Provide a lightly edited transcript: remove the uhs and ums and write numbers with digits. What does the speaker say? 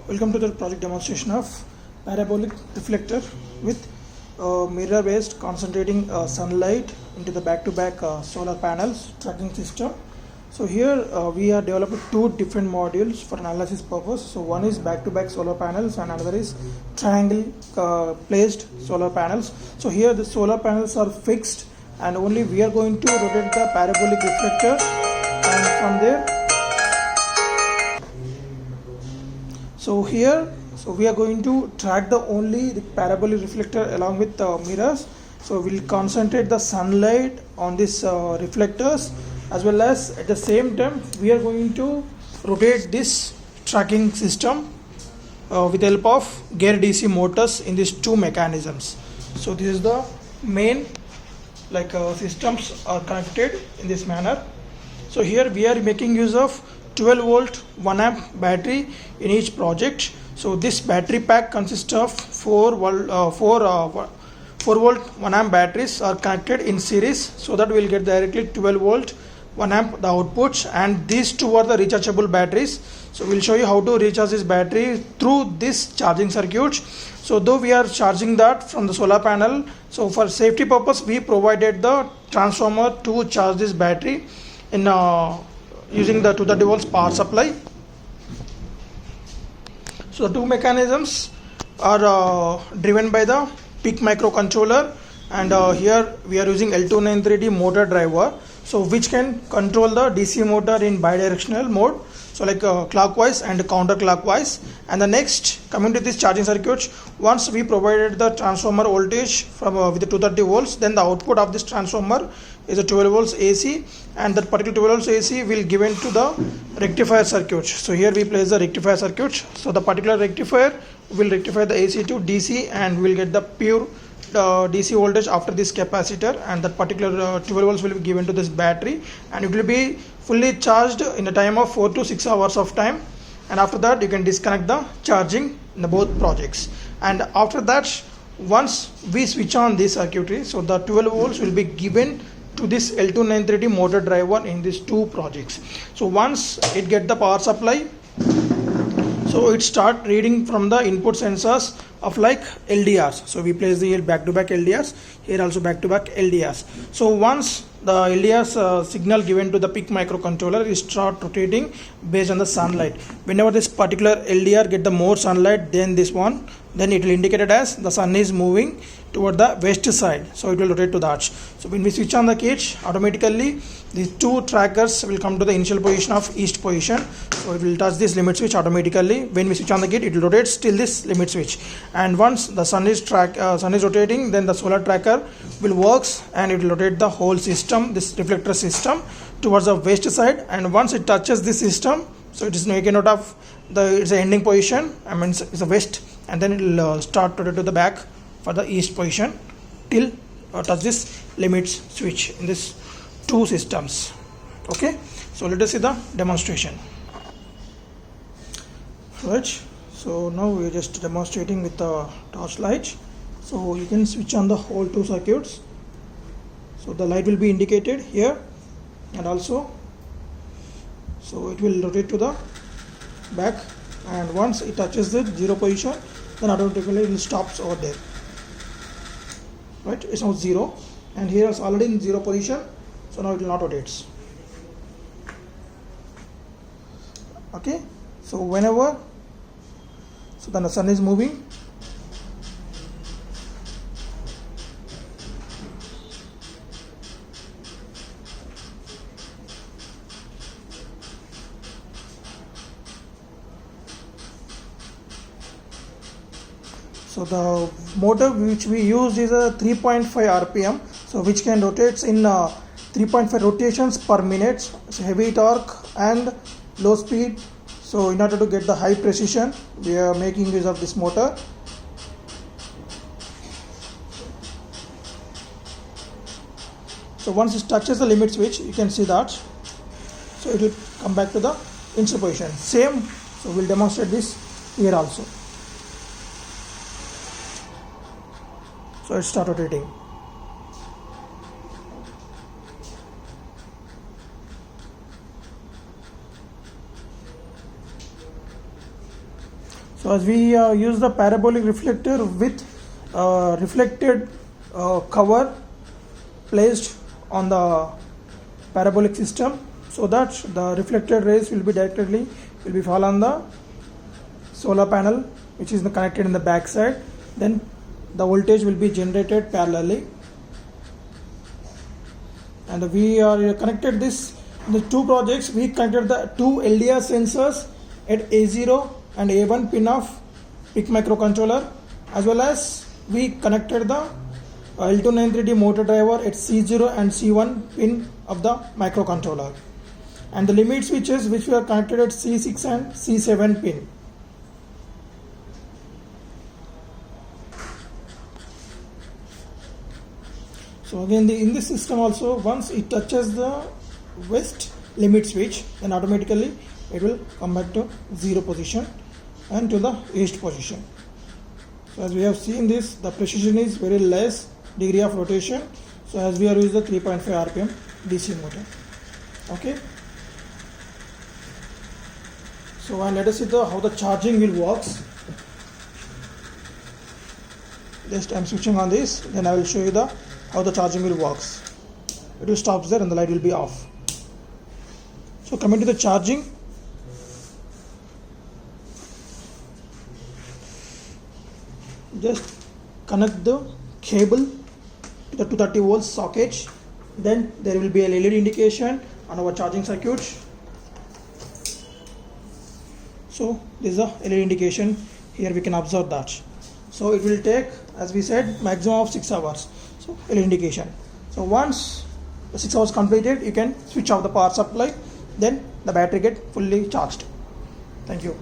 Welcome to the project demonstration of parabolic reflector with mirror based concentrating sunlight into the back-to-back solar panels tracking system. So here we are developing two different modules for analysis purpose. So one is back-to-back solar panels and another is triangle placed solar panels. So here the solar panels are fixed and only we are going to rotate the parabolic reflector, and from there so we are going to track only the parabolic reflector along with the mirrors. So we'll concentrate the sunlight on these reflectors, as well as at the same time we are going to rotate this tracking system with the help of gear DC motors in these two mechanisms. So this is the main systems are connected in this manner. So here we are making use of 12 volt 1 amp battery in each project. So this battery pack consists of 4 volt 1 amp batteries are connected in series, so that we will get directly 12 volt 1 amp the outputs, and these two are the rechargeable batteries. So we'll show you how to recharge this battery through this charging circuits. So though we are charging that from the solar panel, so for safety purpose we provided the transformer to charge this battery in using the 230 volts power supply. So the two mechanisms are driven by the PIC microcontroller, and here we are using L293D motor driver, so which can control the DC motor in bidirectional mode, so clockwise and counterclockwise. And the next, coming to this charging circuit, once we provided the transformer voltage from with the 230 volts, then the output of this transformer is a 12 volts AC, and that particular 12 volts AC will given to the rectifier circuit. So here we place the rectifier circuit. So the particular rectifier will rectify the AC to DC, and will get the pure DC voltage after this capacitor, and that particular 12 volts will be given to this battery, and it will be fully charged in a time of 4 to 6 hours of time. And after that you can disconnect the charging in the both projects. And after that, once we switch on this circuitry, so the 12 volts will be given to this L293D motor driver in these two projects. So once it get the power supply, so it start reading from the input sensors of LDRs. So we place the back-to-back LDRs, here also back-to-back LDRs. So once the LDRs signal given to the PIC microcontroller is start rotating based on the sunlight. Whenever this particular LDR get the more sunlight than this one, then it will indicate it as the sun is moving toward the west side, so it will rotate to that. So when we switch on the kit, automatically these two trackers will come to the initial position of east position, so it will touch this limit switch automatically. When we switch on the kit, it will rotate till this limit switch, and once the sun is rotating, then the solar tracker will works and it will rotate the whole system, this reflector system, towards the west side. And once it touches this system, so it is making note of it's the ending position, I mean it's a west, and then it will start to rotate to the back for the east position till touch this limit switch in this two systems. Okay, so let us see the demonstration. Right, so now we are just demonstrating with the torchlight. So you can switch on the whole two circuits, so the light will be indicated here, and also so it will rotate to the back, and once it touches the zero position, then automatically it will stops over there. Right, it's now zero, and here it's already in zero position, so now it will not rotate. Okay, so whenever so then the sun is moving, so the motor which we use is a 3.5 rpm, so which can rotates in 3.5 rotations per minute. So heavy torque and low speed. So in order to get the high precision, we are making use of this motor. So once it touches the limit switch, you can see that, so it will come back to the initial position. Same, so we'll demonstrate this here also. So it start rotating. So as we use the parabolic reflector with reflected cover placed on the parabolic system, so that the reflected rays will be fall on the solar panel, which is connected in the back side. Then the voltage will be generated parallelly, and we are connected this in the two projects. We connected the two LDR sensors at A0 and A1 pin of PIC microcontroller, as well as we connected the L293D motor driver at C0 and C1 pin of the microcontroller, and the limit switches which we are connected at C6 and C7 pin. So again, in this system also, once it touches the west limit switch, then automatically it will come back to 0 position and to the east position. So as we have seen this, the precision is very less degree of rotation. So as we are using the 3.5 RPM DC motor. Okay. So and let us see how the charging will works. Just I am switching on this, then I will show you how the charging will works. It will stop there and the light will be off. So coming to the charging, just connect the cable to the 230 volts socket. Then there will be a LED indication on our charging circuit. So this is the LED indication. Here we can observe that. So it will take, as we said, maximum of 6 hours. So LED indication. So once the 6 hours completed, you can switch off the power supply. Then the battery get fully charged. Thank you.